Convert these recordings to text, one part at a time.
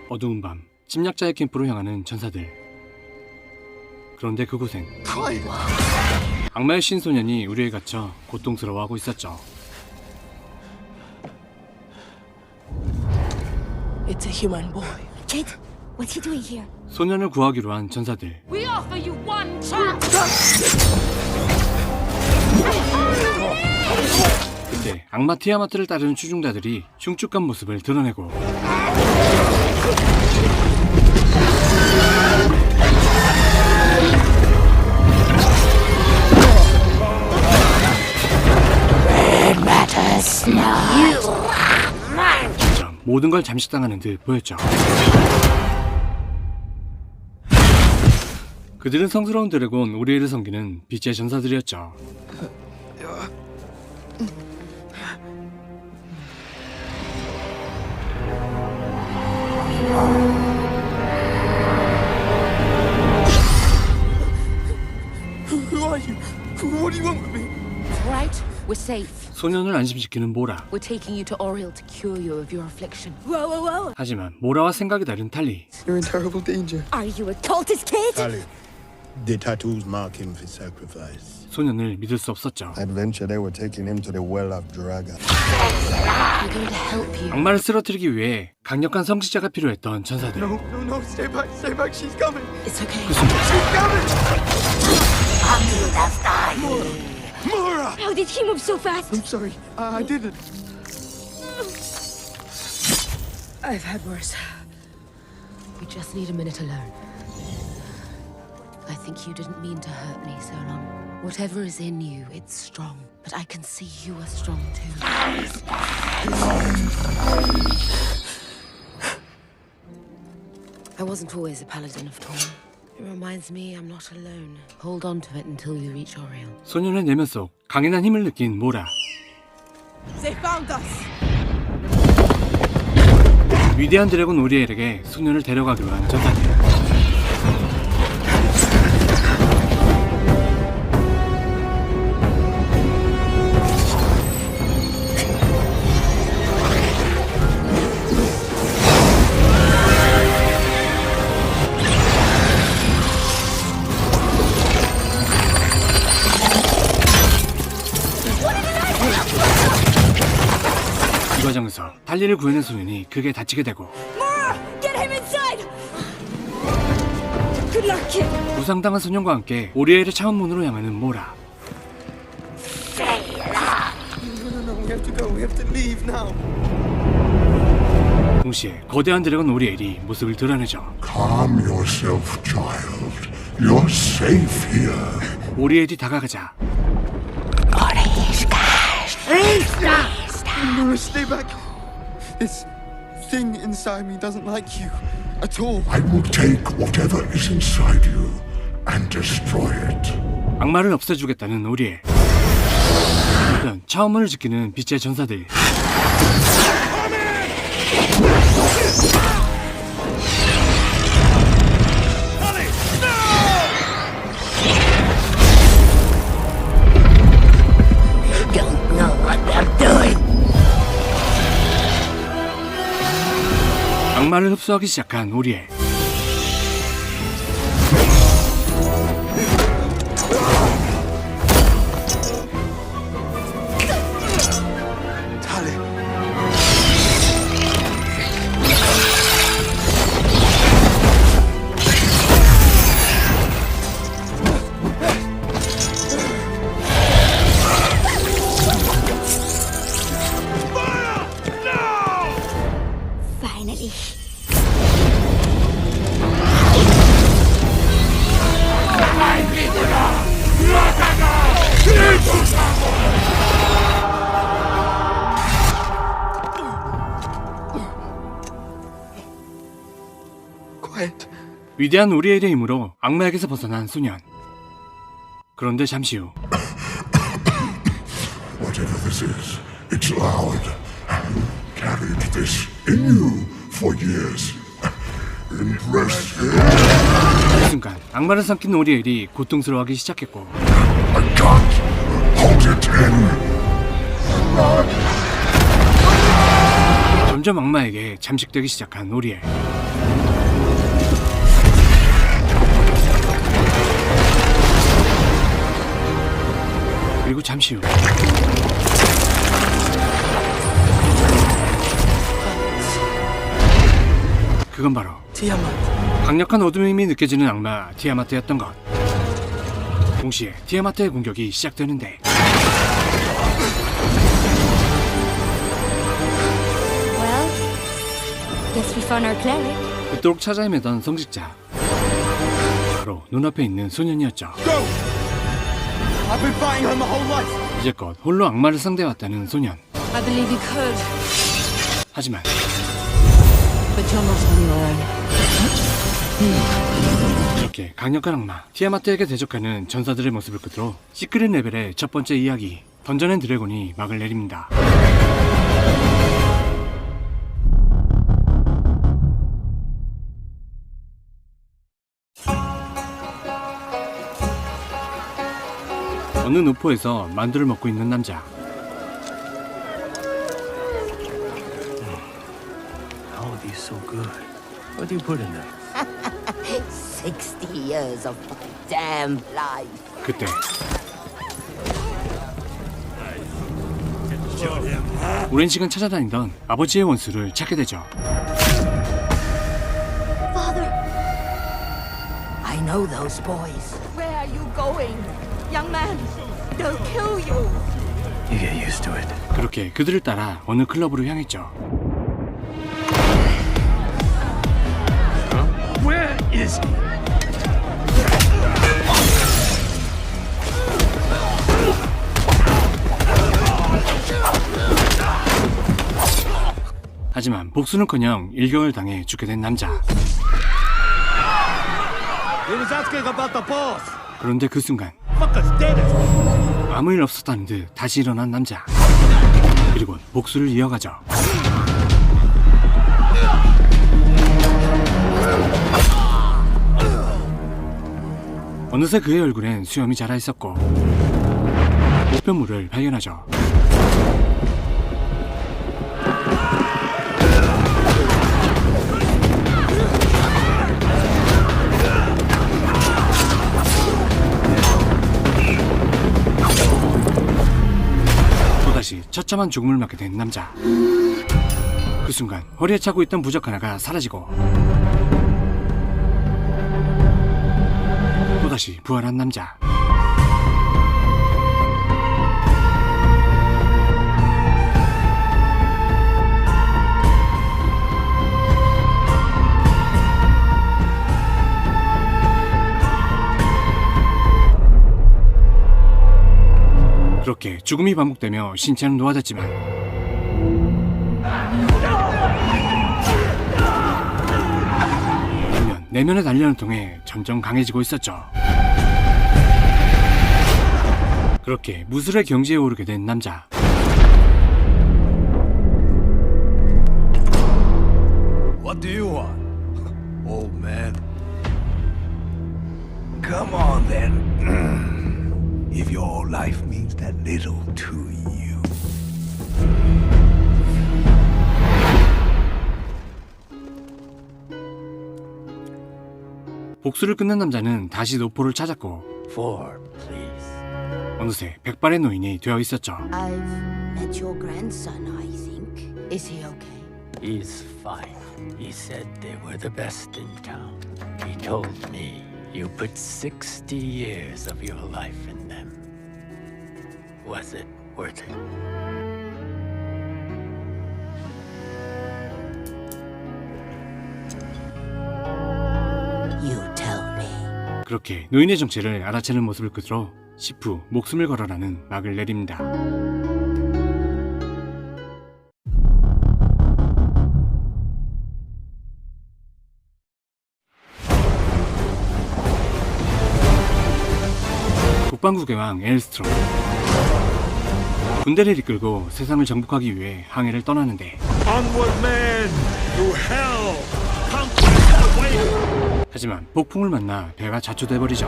어두운 밤, 침략자의 캠프로 향하는 전사들. 그런데 그곳엔 악마의 신소년이 우리에 갇혀 고통스러워하고 있었죠. It's a human boy. Kid, what's he doing here? 소년을 구하기로 한 전사들. We offer you one chance. 그때 악마 티아마트를 따르는 추종자들이 흉측한 모습을 드러내고 진짜 모든 걸 잠식당하는 듯 보였죠. 그들은 성스러운 드래곤 오리엘을 섬기는 빛의 전사들이었죠. Who are you? What do you want with me? Right, we're safe. 소년을 안심시키는 모라. We're taking you to Oriel to cure you of your affliction. Whoa, whoa, whoa! 하지만 모라와 생각이 다른 탈리. You're in terrible danger. Are you a cultist, kid? Tally, the tattoos mark him for sacrifice. 소년을 믿을 수 없었죠. Adventure, they were taking him to the well of Draga. We're going to help you. 악마를 쓰러뜨리기 위해 강력한 성직자가 필요했던 전사들. No, stay back, she's coming. It's okay. 그 순간 Mora! How did he move so fast? I'm sorry, I didn't. I've had worse. We just need a minute alone. I think you didn't mean to hurt me so long. Whatever is in you, it's strong. But I can see you are strong too. I wasn't always a paladin of Torn. It reminds me I'm not alone. Hold on to it until you reach Oriel. 소년의 내면 속 강인한 힘을 느낀 모라. They found us. 위대한 드래곤 오리엘에게 소년을 데려가기로 한 전사들. 이 과정에서 탈리를 구해낸 소년이 크게 다치게 되고 Mora! Get him inside! Good luck, kid! 부상당한 소년과 함께 오리엘의 차원문으로 향하는 모라. No, we have to go, we have to leave now. 동시에 거대한 드래곤 오리엘이 모습을 드러내죠. Calm yourself, child. You're safe here. 오리엘이 다가가자 No, stay back. This thing inside me doesn't like you at all. I will take whatever is inside you and destroy it. 악마를 없애주겠다는 오리엘. 한편 차원문을 지키는 빛의 전사들. 악마를 흡수하기 시작한 오리엘. Tally. Finally. Quiet. 위대한 오리엘의 힘으로 악마에게서 벗어난 소년. 그런데 잠시 후 Whatever this is, it's loud. Carried this in you for years. Impressive. 그 순간 악마를 삼킨 오리엘이 고통스러워하기 시작했고 I got. Hold it in. 점점 악마에게 잠식되기 시작한 오리엘. 그리고 잠시 후 그건 바로 강력한 어둠의 힘이 느껴지는 악마 티아마트였던 것. 동시에 티아마트의 공격이 시작되는데 Well, guess we found our cleric. 그토록 찾아 헤매던 성직자, 바로 눈앞에 있는 소년이었죠. Go! I've been fighting her my whole life. 이제껏 홀로 악마를 상대해왔다는 소년. I believe you could, 하지만 but you're not on your own. 이렇게 강력한 악마 티아마트에게 대적하는 전사들의 모습을 끝으로 시크릿 레벨의 첫 번째 이야기 던전 앤 드래곤이 막을 내립니다. 어느 노포에서 만두를 먹고 있는 남자. How are these so good? What do you put in them? 60 years of my damn life. 그때 오랜 시간 찾아다니던 아버지의 원수를 찾게 되죠. Father, I know those boys. where are you going? Young man, they'll kill you. You get used to it. 그렇게 그들을 따라 어느 클럽으로 향했죠. Where is he? 하지만 복수는커녕 일격을 당해 죽게 된 남자. He was asking about the boss. 그런데 그 순간 아무 일 없었다는 듯 다시 일어난 남자. 그리고 복수를 이어가죠. 어느새 그의 얼굴엔 수염이 자라 있었고 목표물을 발견하죠. 또다시 처참한 죽음을 맞게 된 남자. 그 순간 허리에 차고 있던 부적 하나가 사라지고 또다시 부활한 남자. 그렇게 죽음이 반복되며 신체는 노화졌지만 반면 내면의 단련을 통해 점점 강해지고 있었죠. 그렇게 무술의 경지에 오르게 된 남자. What do you want, old man? Come on then. If your life means that little to you. 복수를 끝낸 남자는 다시 노포를 찾았고 Four, please. 어느새 백발의 노인이 되어 있었죠. I've met your grandson, I think. Is he okay? He's fine. He said they were the best in town. He told me you put 60 years of your life in them. Was it worth it? You tell me. 그렇게 노인의 정체를 알아채는 모습을 끝으로 시프 목숨을 걸어라는 막을 내립니다. 북방국의 왕 엘스트롬. 군대를 이끌고 세상을 정복하기 위해 항해를 떠나는데 Onward, men! To hell! Conquest 하지만 폭풍을 만나 배가 자초돼버리죠.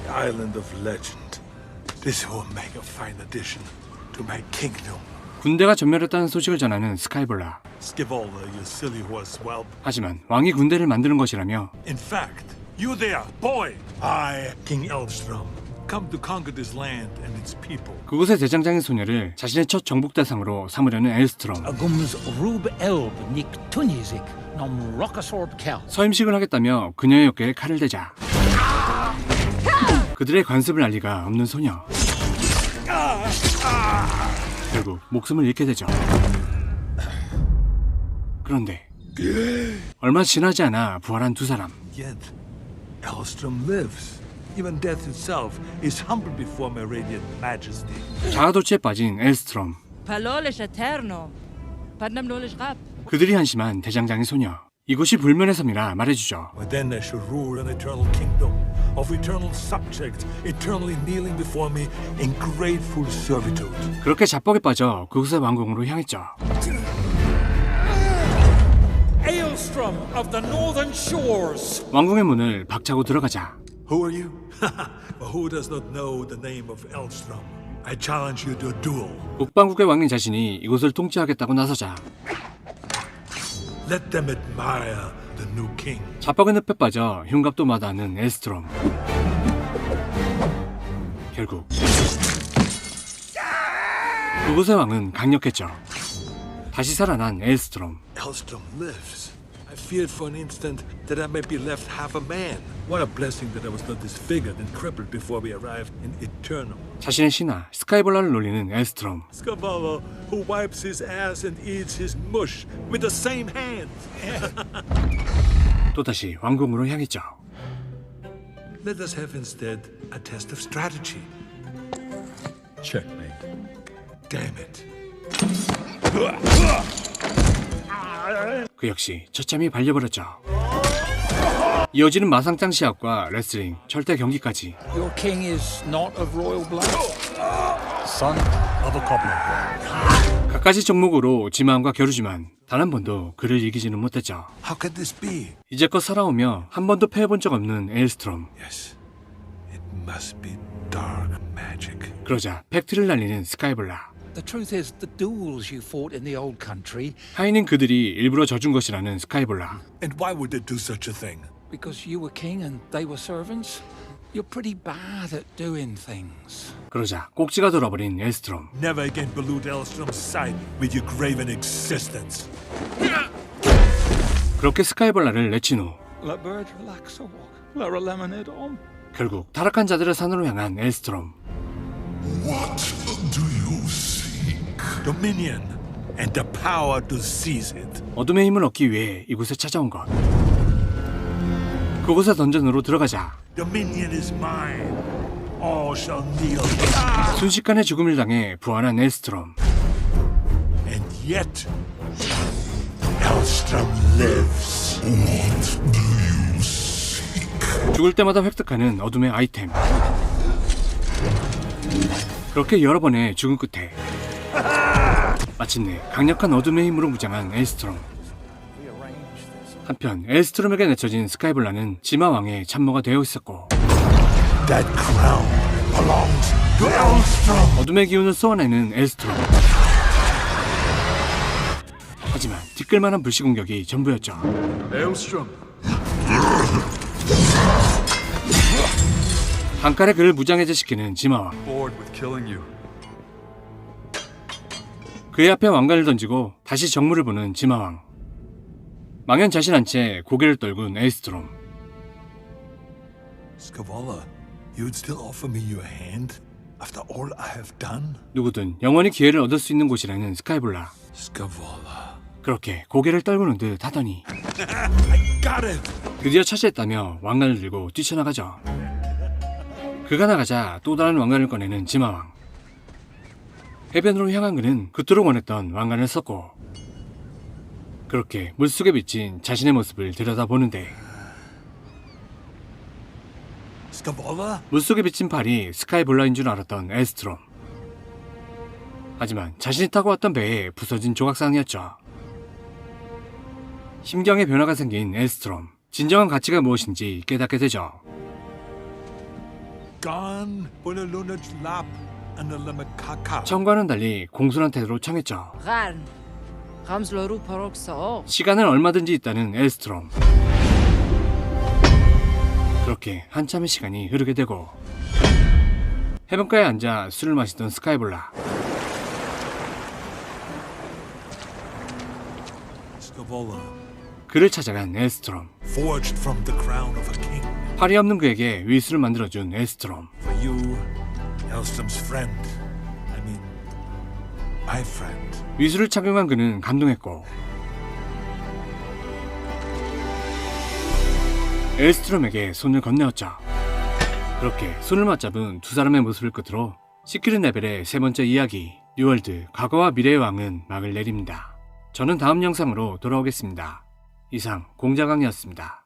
Island of Legend. This will make a fine addition to my kingdom. 군대가 전멸했다는 소식을 전하는 스카이볼라. Skivola, you silly horse whelp. 하지만 왕이 군대를 만드는 것이라며 In fact, you there, boy! I, King Eldstrom, come to conquer this land and its people. 그곳의 대장장인 소녀를 자신의 첫 정복 대상으로 삼으려는 엘스트롬. Agums rub elb nik tunyizik nom rockasorb kel. 서임식을 하겠다며 그녀의 어깨에 칼을 대자 그들의 관습을 알 리가 없는 소녀. 결국 목숨을 잃게 되죠. 그런데 얼마 지나지 않아 부활한 두 사람. Yet, Eldstrom lives. Even death itself is humble before my radiant majesty. 자아도취에 빠진 엘스트롬. Palolish eterno. Padnamnolish rap. 그들이 한심한 대장장인 소녀. 이곳이 불면의 섬이라 말해주죠. But then I should rule an eternal kingdom of eternal subjects, eternally kneeling before me in grateful servitude. 그렇게 자뻑에 빠져 그곳의 왕궁으로 향했죠. Aelstrom of the Northern Shores. 왕궁의 문을 박차고 들어가자 Who are you? But who does not know the name of Eldstrom? I challenge you to a duel. 북방국의 왕인 자신이 이곳을 통치하겠다고 나서자 Let them admire the new king. 자뻑의 늪에 빠져 흉갑도 마다하는 엘스트롬. 결국 그곳의 왕은 강력했죠. 다시 살아난 엘스트롬. Eldstrom lives. I feared for an instant that I might be left half a man. What a blessing that I was not disfigured and crippled before we arrived in Eternal. 자신의 신하 스카이볼라를 놀리는 엘스트롬. Scavala, who wipes his ass and eats his mush with the same hand. 또다시 왕궁으로 향했죠. Let us have instead a test of strategy. Checkmate. Damn it. 그 역시 처참히 발려버렸죠. 이어지는 마상장 시합과 레슬링, 철대 경기까지. Your king is not of royal blood. Son of a cobbler. 갖가지 종목으로 지마함과 겨루지만 단 한 번도 그를 이기지는 못했죠. How can this be? 이제껏 살아오며 한 번도 패해본 적 없는 엘스트롬. Yes, it must be dark magic. 그러자 팩트를 날리는 스카이볼라. The truth is, the duels you fought in the old country, 하인인 그들이 일부러 져준 것이라는 스카이볼라. And why would they do such a thing? because you were king and they were servants, you're pretty bad at doing things. 그러자 꼭지가 돌아버린 엘스트롬. Never again pollute Elstrom's sight with your graven existence. 그렇게 스카이볼라를 내친 후 La bird relax a walk, la lemonade on. 결국 타락한 자들의 산으로 향한 엘스트롬. What do you seek? Dominion and the power to seize it. 어둠의 힘을 얻기 위해 이곳에 찾아온 것. 그곳의 던전으로 들어가자 Dominion is mine. All shall kneel. 순식간에 죽음을 당해 부활한 엘스트롬. And yet, Elstrom lives. What do you seek? 죽을 때마다 획득하는 어둠의 아이템. 그렇게 여러 번의 죽음 끝에 마침내 강력한 어둠의 힘으로 무장한 엘스트롬. 한편 엘스트롬에게 내쳐진 스카이블라는 지마왕의 참모가 되어 있었고 That crown belongs to Elstrom. 어둠의 기운을 쏘아내는 엘스트롬. 하지만 뒷글만한 불시 공격이 전부였죠. Elstrom. 한 칼에 그를 무장해제시키는 지마왕. Bored with killing you. 그의 앞에 왕관을 던지고 다시 정물을 보는 지마왕. 망연자실한 채 고개를 떨군 엘스트롬. Scavala, you'd still offer me your hand after all I have done? 누구든 영원히 기회를 얻을 수 있는 곳이라는 스카이블라. Scavala. 그렇게 고개를 떨구는 듯 하더니 I got it! 드디어 차지했다며 왕관을 들고 뛰쳐나가죠. 그가 나가자 또 다른 왕관을 꺼내는 지마왕. 해변으로 향한 그는 그토록 원했던 왕관을 썼고 그렇게 물속에 비친 자신의 모습을 들여다보는데 Scavala? 물속에 비친 팔이 스카이블라인 줄 알았던 엘스트롬. 하지만 자신이 타고 왔던 배에 부서진 조각상이었죠. 심경의 변화가 생긴 엘스트롬. 진정한 가치가 무엇인지 깨닫게 되죠. Gone for the Lunar's lap and the Lemekaka. 처음과는 달리 공손한 태도로 청했죠. Ran. Ramsloru Paroksa. 시간은 얼마든지 있다는 엘스트롬. 그렇게 한참의 시간이 흐르게 되고 해변가에 앉아 술을 마시던 스카이블라. Scavola, 그를 찾아간 엘스트롬. forged from the crown of a king. 팔이 없는 그에게 위수를 만들어준 엘스트롬. For you, Elstrom's friend. I mean, my friend. 위수를 착용한 그는 감동했고 엘스트롬에게 손을 건네었죠. 그렇게 손을 맞잡은 두 사람의 모습을 끝으로 시크릿 레벨의 세 번째 이야기 뉴월드 과거와 미래의 왕은 막을 내립니다. 저는 다음 영상으로 돌아오겠습니다. 이상 공자강이었습니다.